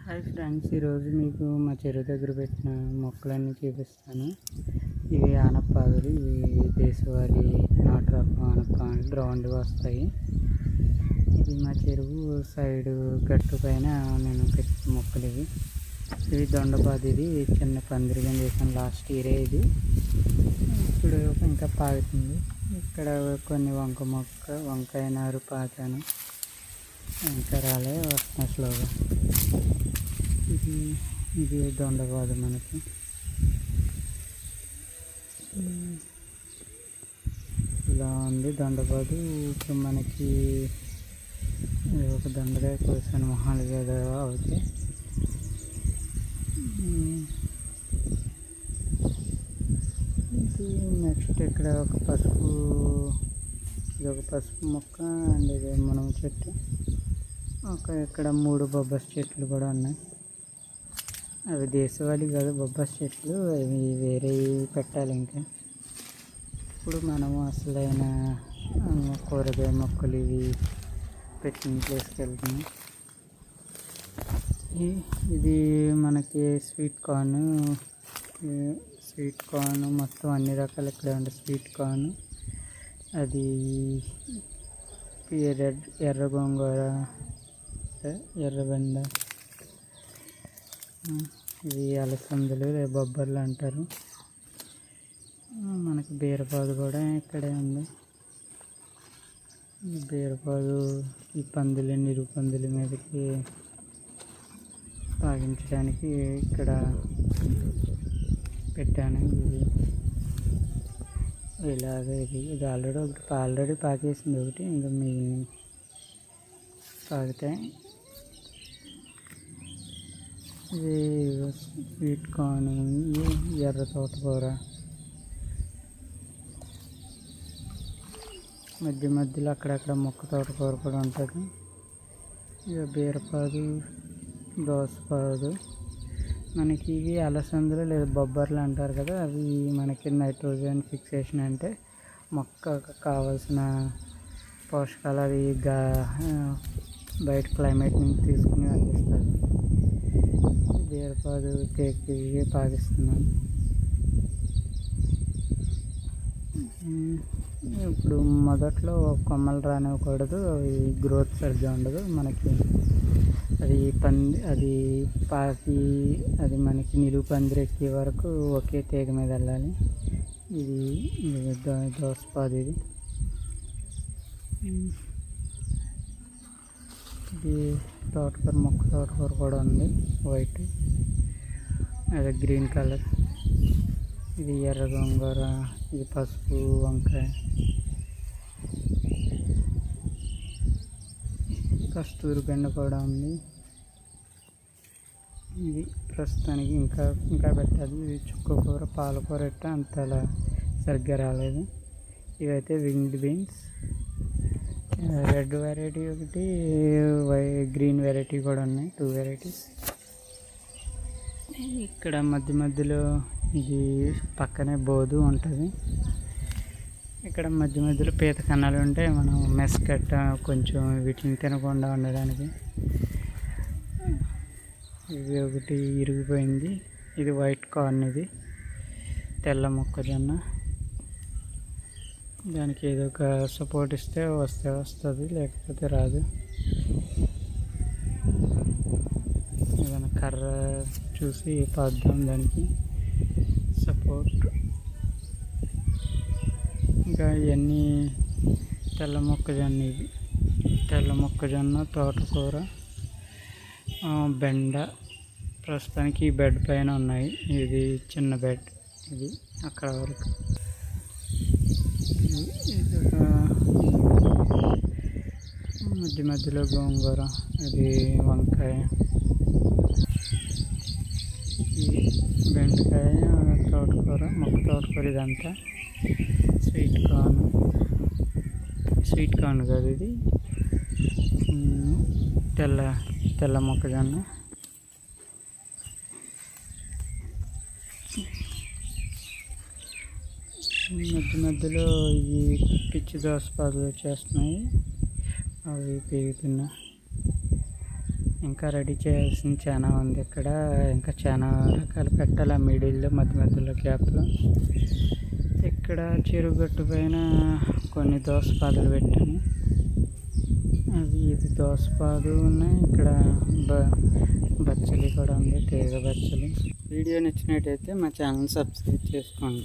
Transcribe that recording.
Hi friends, ఈరోజు మీకు మా చెరువు దగ్గర పెట్టిన మొక్కలన్నీ చూపిస్తాను. ఇవి ఆనపకాయలు. ఇవి దేశవాళీ నాటు రకం ఆనపకాయలు రౌండ్గా వస్తాయి. ఇది మా చెరువు సైడు గట్టు పైన నేను పెట్టిన మొక్కలు ఇవి దొండపాదు. ఇది చిన్న పందిరిగా చేసాను లాస్ట్ ఇయరే. ఇది ఇప్పుడు ఇంకా పాగుతుంది. ఇక్కడ కొన్ని వంకాయ నారు పాతాను, ఇంకా రాలే, వస్తున్నా స్లోగా. ఇది దొండపాదు మనకి. ఇలా ఉంది దొండపాదు. ఇప్పుడు మనకి ఒక దొండకాయ కోసాను మొహాలు కదా అవుతాయి. ఇది నెక్స్ట్ ఇక్కడ ఒక పసుపు, ఇది ఒక పసుపు మొక్క అండ్ ఇది మునగ చెట్టు. ఇక్కడ 3 బొబ్బస్ చెట్లు కూడా ఉన్నాయి. అవి దేశవాళీ కాదు, బొబ్బస్ చెట్లు. అవి వేరే పెట్టాలి. ఇంకా ఇప్పుడు మనము అసలైన కూరగాయ మొక్కలు ఇవి పెట్టిన ప్లేస్కి వెళ్తున్నాం. ఇది మనకి స్వీట్ కార్న్ మొత్తం అన్ని రకాలు ఇక్కడ ఉండే స్వీట్ కార్న్. అది ఎర్ర గోంగూర, ఎర్రబెండ, ఇవి అలసందలు, బొబ్బర్లు అంటారు. మనకి బీరపాదు కూడా ఇక్కడే ఉంది. బీరపాదు ఈ నిరుగు పందుల మీదకి పాగించడానికి ఇక్కడ పెట్టాను. ఇలాగే ఇది ఆల్రెడీ పాకేసింది ఒకటి, ఇంకా మిగిలిన పాకుతాయి. ఇది స్వీట్ కార్న్, ఎర్ర తోటకూర, మధ్యలో అక్కడక్కడ మొక్క తోటకూర కూడా ఉంటుంది. ఇక బీరపాదు, దోసపాదు. మనకి ఇవి అలసందలు లేదా బొబ్బర్లు అంటారు కదా, అవి మనకి నైట్రోజన్ ఫిక్సేషన్ అంటే మొక్కకు కావాల్సిన పోషకాలు అవి బయట క్లైమేట్ నుంచి తీసుకుని అందిస్తారు. బీరపాదు కేక్కి పాకిస్తున్నాను. ఇప్పుడు మొదట్లో కొమ్మలు రానివ్వకూడదు, అవి గ్రోత్ సరిగ్గా ఉండదు మనకి. అది పాకి అది మనకి నిలువు పందిరెక్కే వరకు ఒకే తీగ మీద వెళ్ళాలి. ఇది దోసపాదు. ఇది తోటకూర కూడా ఉంది, వైట్, అదే గ్రీన్ కలర్. ఇది ఎర్ర గోంగూర, ఇది పసుపు వంకాయ, కస్తూరి బెండ కూడా ఉంది. ఇది ప్రస్తుతానికి ఇంకా పెట్టాలి. ఇది చుక్కకూర, పాలకూర అంతలా సరిగ్గా రాలేదు. ఇవైతే వింగ్డ్ బీన్స్, రెడ్ వెరైటీ ఒకటి, గ్రీన్ వెరైటీ కూడా ఉన్నాయి, 2 వెరైటీస్. ఇక్కడ మధ్యలో ఇది పక్కనే బోధు ఉంటుంది. ఇక్కడ మధ్యలో పీత కన్నాలు ఉంటాయి. మనం మెస్ కట్ట కొంచెం వీటిని తినకుండా ఉండడానికి. ఇది ఒకటి ఇరిగిపోయింది. ఇది వైట్ కార్న్, ఇది తెల్ల మొక్కజొన్న. దానికి ఏదో ఒక సపోర్ట్ ఇస్తే వస్తుంది, లేకపోతే రాదు. ఏదైనా కర్ర చూసి పాద్దాం దానికి సపోర్ట్. ఇంకా ఇవన్నీ తెల్ల మొక్కజొన్న, తోటకూర, బెండ ప్రస్తుతానికి ఈ బెడ్ పైన ఉన్నాయి. ఇది చిన్న బెడ్, ఇది అక్కడ వరకు. మధ్యలో గోంగూర, అది వంకాయ, బెండకాయ, మొక్క తోటకూర. ఇదంతా స్వీట్ కార్న్ కాదు, ఇది తెల్ల మొక్కజొన్న. మధ్యలో ఈ పిచ్చి దోసపాదులు వచ్చేస్తున్నాయి, అవి పెరుగుతున్నా. ఇంకా రెడీ చేయాల్సింది చాలా ఉంది ఇక్కడ. ఇంకా చాలా రకాలు పెట్టాలి ఆ మిడిల్లో మధ్య మధ్యలో గ్యాప్లో. ఇక్కడ చెరుగట్టు పైన కొన్ని దోసపాదులు పెట్టాను. ఇది దోసపాదు ఉన్నాయి. ఇక్కడ బచ్చలి కూడా ఉంది, తీగ బచ్చలి. వీడియో నచ్చినట్టయితే మా ఛానల్ సబ్స్క్రైబ్ చేసుకోండి.